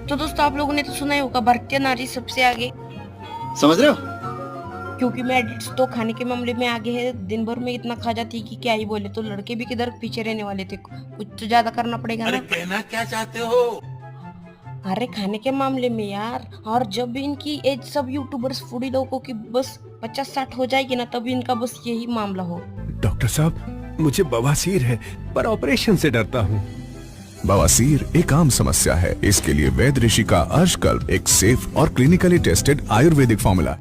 तो दोस्तों आप लोगों ने तो सुना ही होगा, भारतीय नारी सबसे आगे। समझ रहे हो? क्योंकि मेडिट्स तो खाने के मामले में आगे है, दिन भर में इतना खा जाती है कि क्या ही बोले। तो लड़के भी किधर पीछे रहने वाले थे, कुछ तो ज्यादा करना पड़ेगा ना। कहना क्या चाहते हो? अरे खाने के मामले में यार, और जब भी इनकी एज सब यूट्यूबर्स फूडी लोगों की बस 50-60 हो जाएगी ना, तभी इनका बस यही मामला हो। डॉक्टर साहब, मुझे बवासीर है, पर ऑपरेशन से डरता हूँ। बवासीर एक आम समस्या है। इसके लिए वैद्य ऋषि का अर्शकल्प एक सेफ और क्लिनिकली टेस्टेड आयुर्वेदिक फॉर्मूला